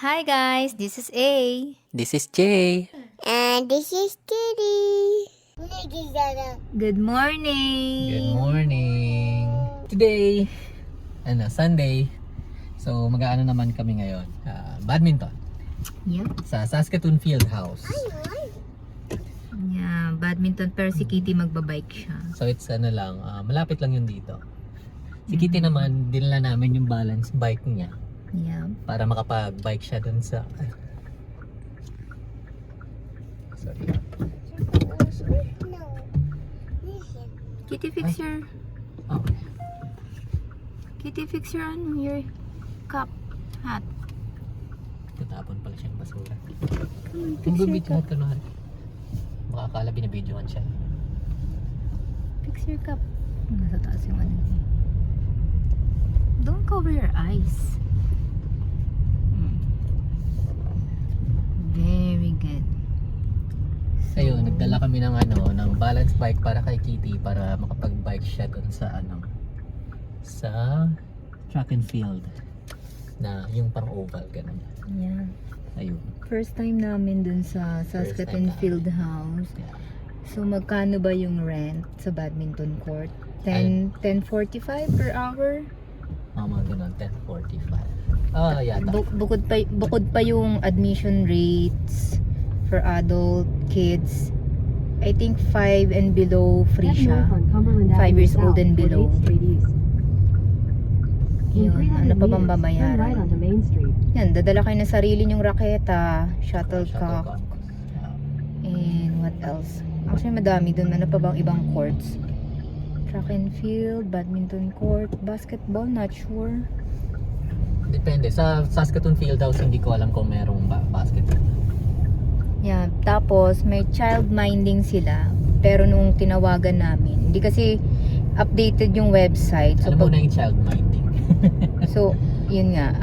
Hi guys, this is A. This is Jay. And this is Kitty. Good morning! Good morning. Today, Sunday. So, mag-aano naman kami ngayon. Badminton. Yep. Sa Saskatoon Fieldhouse. Yeah, badminton pero si Kitty magbabike siya. So, it's malapit lang yun dito. Si Kitty naman, dinala namin yung balance bike niya. Yeah. Para makapag-bike siya dun sa... Sorry. No. Listen. Kitty fix your Oh, Kitty fix your your cup hat. tatapon pala siyang basura. Fix Kung your bumit mo cup. ito na, makakala binibidyohan siya. Fix your cup. Nasa taas yung ano. Don't cover your eyes. Very good. Ayun, nagdala kami ng ng balance bike para kay Kitty para makapag-bike siya dun sa sa track and field na yung pang oval ganun. Yeah. Ayun. First time namin dun sa Saskatoon time namin. Fieldhouse. Yeah. So magkano ba yung rent sa badminton court? Ayun. 10.45 per hour. Mga ganun, 10:45. Yata. Bukod pa yung admission rates for adult kids. I think 5 and below free siya. 5 years old and below. Yun, ano pa bang babayaran? Yan, dadala kayo ng sarili nyong raketa, shuttlecock, and what else? Actually, madami dun. Ano pa bang ibang courts? Track and field, badminton court, basketball, not sure. Depende. Sa Saskatoon Fieldhouse, hindi ko alam kung merong basketball. Yeah, tapos may child minding sila. Pero nung tinawagan namin, hindi kasi updated yung website. So, Alam mo na yung child minding. so yun nga,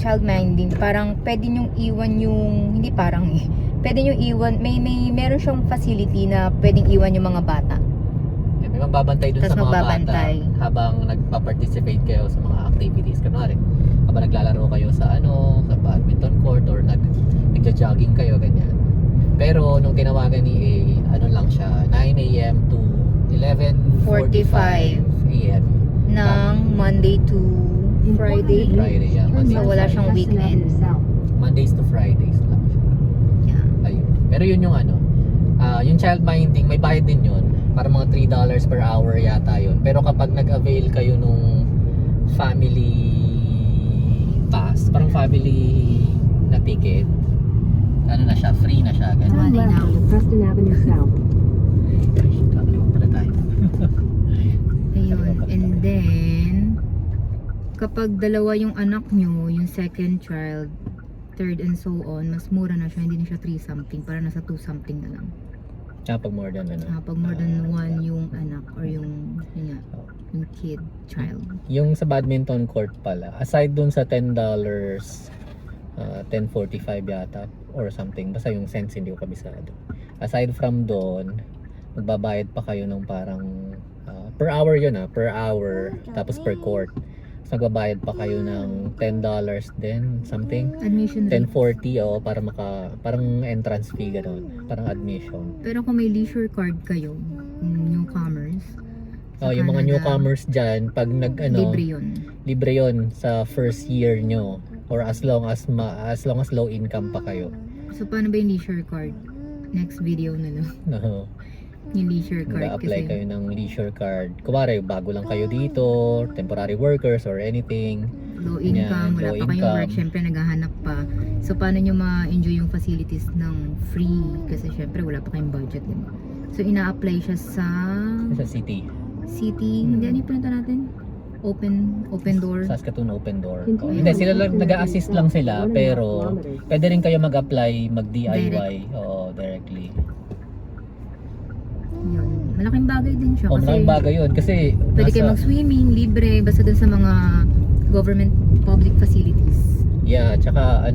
child minding, parang pwede nyong iwan yung, hindi parang pwede nyong iwan, meron siyang facility na pwedeng iwan yung mga bata. May magbabantay dun Tas sa mga magbabantay. bata habang nagpa-participate kayo sa mga activities. Kunwari, habang naglalaro kayo sa sa badminton court or nagja-jogging kayo, ganyan. Pero nung tinawagan ni A, lang siya, 9 a.m. to 11:45 a.m. Ng Monday to Friday. Friday, yeah. So wala siyang weekend. Mondays to Fridays lang siya. Yeah. Ayun. Pero yun yung yung child minding, may bayad din yun. Para mga $3 per hour yata yun. Pero kapag nag-avail kayo nung family pass, parang family na ticket, na siya, free na siya. Ganun. Mali na. Preston Avenue South. Kakaliwa pala tayo. Ayun. And then, kapag dalawa yung anak nyo, yung second child, third and so on, mas mura na siya. Hindi na siya 3 something. Para nasa 2 something na lang. Tsaka pag more than Pag more than one yung anak or yung kid, child. Yung sa badminton court pala, aside dun sa $10, 10.45 yata or something, basta yung cents hindi ko kabisado. Aside from doon, magbabayad pa kayo ng parang per hour yun per hour, tapos per court. So magbabayad pa kayo ng $10 din, something. Admission rate. 10.40 para parang entrance fee gano'n, parang admission. Pero kung may leisure card kayo, yung newcomers, sa Yung mga Canada, newcomers dyan, pag libre yun. libre yun sa first year nyo or as long as low income pa kayo. So paano ba yung leisure card? Next video na lang. No. Yung leisure card Mag-apply kasi. kayo ng leisure card. Kumare, bago lang kayo dito, temporary workers or anything. Low income, wala low pa kayong work, income. syempre naghahanap pa. So paano nyo ma-enjoy yung facilities ng free? Kasi syempre wala pa kayong budget, diba? So ina-apply siya sa Sa city. city, hindi ano yung pinunta natin? Open door. Saskatoon Open Door. Continue Hindi, sila on lang, nag-a-assist lang sila, 1.5 pero kilometers. pwede rin kayo mag-apply, mag-DIY. Direct. Oo, directly. Yun. Malaking bagay din siya. O, Kasi malaking bagay yun. Kasi pwede kayo mag-swimming, libre, basta dun sa mga government public facilities. Yeah, tsaka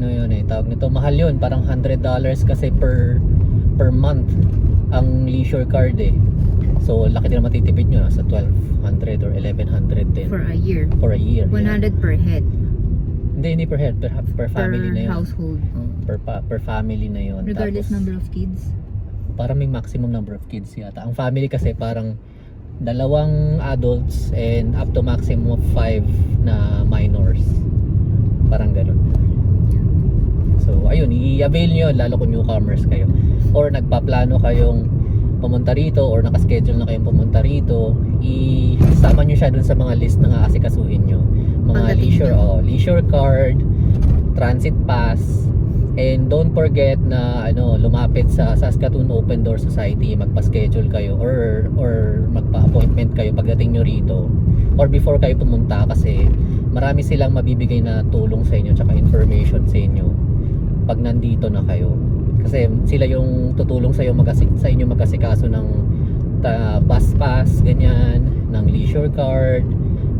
tawag nito, mahal yun. Parang $100 kasi per month ang leisure card eh. So, laki din naman matitipid nyo, sa 1,200 or 1,100 din For a year. for a year. 100 per head. Hindi, Hindi per head, per family na yun. household. Per family na yun. Regardless Tapos, number of kids. parang may maximum number of kids yata. Ang family kasi parang 2 adults and up to maximum of 5 na minors. Parang ganun. So, ayun, i-avail nyo lalo kung newcomers kayo. Or nagpaplano kayong pumunta rito or nakaschedule na kayong pumunta rito, isama nyo siya dun sa mga list na aasikasuhin nyo. Mga Pagdating leisure card, transit pass, and don't forget na lumapit sa Saskatoon Open Door Society, magpa-schedule kayo or magpa-appointment kayo pagdating nyo rito or before kayo pumunta, kasi marami silang mabibigay na tulong sa inyo tsaka information sa inyo pag nandito na kayo, kasi sila yung tutulong sa inyo magkasikaso ng bus pass, ganyan, ng leisure card,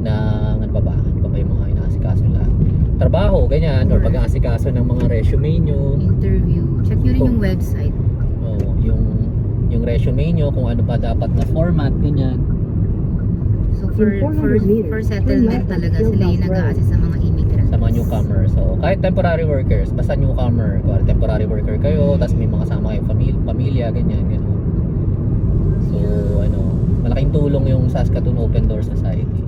ng ano pa ba yung mga inaasikaso nila, trabaho, ganyan, or pag-aasikaso ng mga resume nyo, Interview. Check nyo rin yung website. yung resume nyo, kung ano pa dapat na format, ganyan. So for settlement talaga, sila yung nag-a-assist sa mga immigrants. Sa mga newcomers. So, kahit temporary workers, basta newcomer, kung temporary worker kayo, tapos may mga kasama kayong pamilya, ganyan, ganun. So, malaking tulong yung Saskatoon Open Door Society.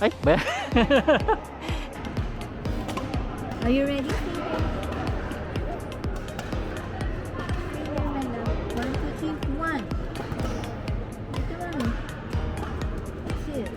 Ay, ba? Are you ready? 1, 2, 3, 1. Ito lang. That's it.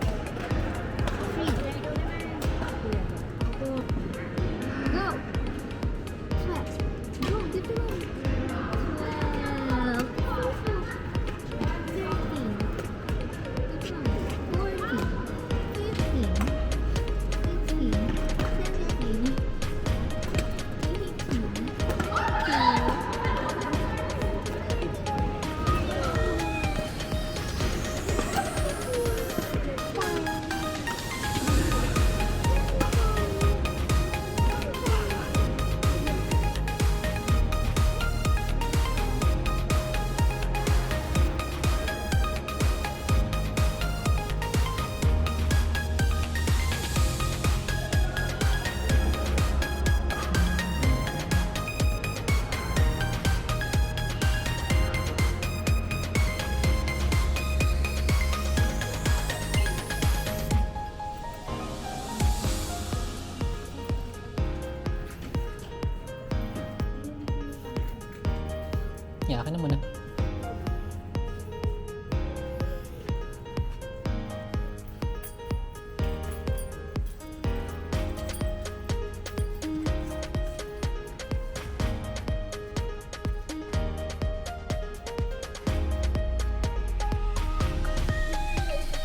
Akin na muna.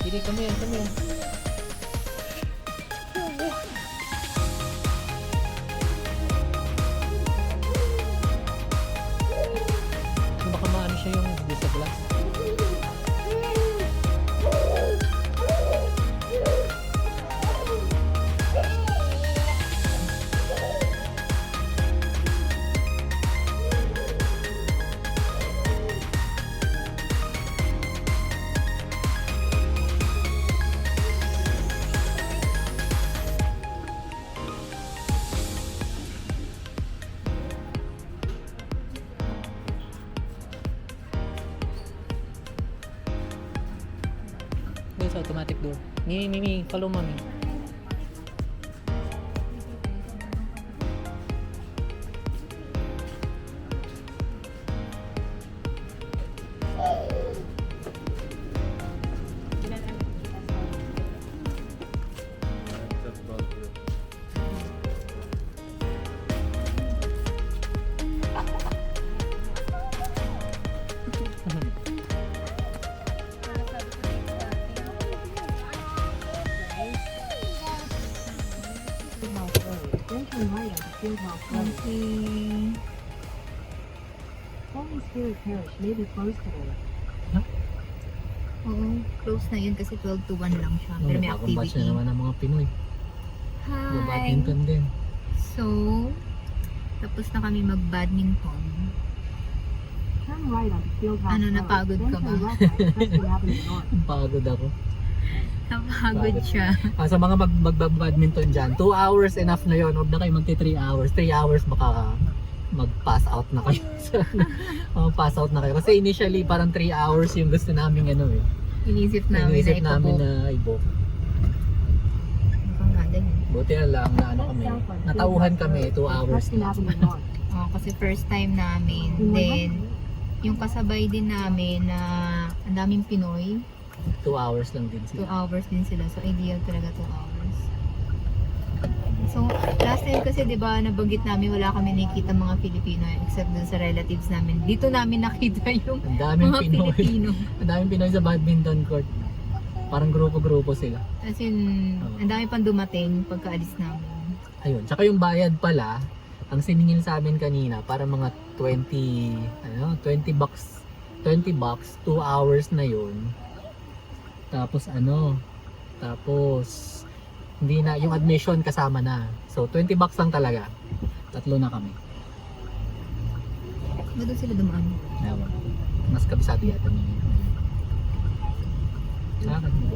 Hindi, kami yan. Baka maano siya yung sa glass. Sa automatic door. Mimi, follow mommy. Okay. Holy Spirit Parish may be closed today. Oo, close na yun kasi 12 to 1 lang siya. Pero may Bagong batch activity. na naman ng mga Pinoy. Yung Hi! badminton din. So, tapos na kami mag-badminton. Turn right onto Fieldhouse Ano, Road. napagod ka Then ba? turn left on Preston Avenue North. Pagod ako. Napagod siya. Sa mga mag-badminton dyan, 2 hours enough na yun. Huwag na kayo magti 3 hours. 3 hours baka mag-pass out na kayo. Mag-pass out na kayo. Kasi initially parang 3 hours yung gusto namin ano eh. Inisip namin Inisip na namin ipabook. na i-book. Mukhang ganda yun. Buti na lang na ano kami. Natauhan kami 2 hours Preston na. Avenue North. Oh, kasi first time namin. Then, yung kasabay din namin na ang daming Pinoy. 2 hours lang din 2 sila. hours din sila. So, ideal talaga 2 hours. So, last time kasi, di ba, nabanggit namin wala kami nakikita mga Filipino except dun sa relatives namin. Dito namin nakita yung Ang daming mga Pinoy. Filipino. Ang daming Pinoy sa badminton court. Parang grupo-grupo sila. As in, ang dami pang dumating pagkaalis namin. Ayun. Tsaka yung bayad pala, ang siningil sa amin kanina, para mga 20 bucks, 2 hours na yun. Tapos hindi na, yung admission kasama na. So, 20 bucks lang talaga. 3 na kami. Ba doon sila dumaan? Ewan. Mas kabisado yata niya.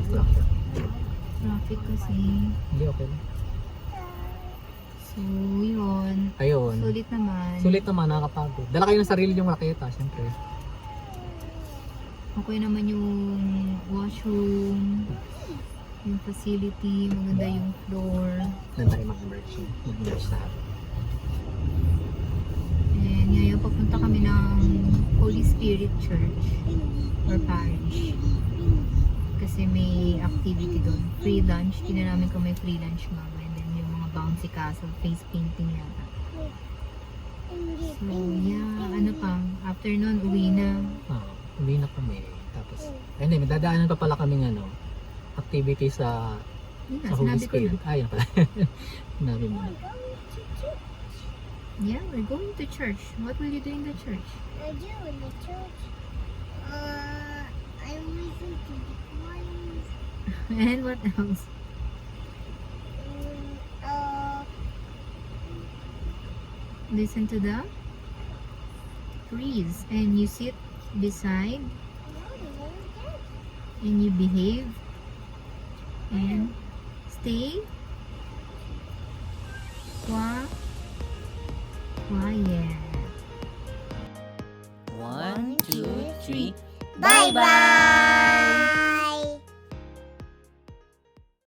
Structure. Traffic kasi. Hindi, okay lang. So, yun. Ayun. Sulit naman. Sulit naman, nakakapagod. Dala kayo ng sarili yung raketa, syempre. Okay naman yung washroom, yung facility, maganda yung floor. Doon tayo mag-merge. Mag-merge na. And ngayon papunta kami ng Holy Spirit Church or Parish. Kasi may activity doon. Free lunch. Tingnan namin kung may free lunch mama. And then yung mga bouncy castle, face painting yata. So yeah, ano pa. After nun, uwi na. Uwi na kami. Tapos, hindi, may dadaanan pa pala kaming activity sa Yun na, sa Holy sinabi ko na. Spirit. Yan pala. Sinabi mo. Yeah, we're going to church. What will you do in the church? I do in the church. I listen to the choirs. And what else? Listen to the trees. And you sit beside and you behave and stay quiet. 1, 2, 3. Bye bye.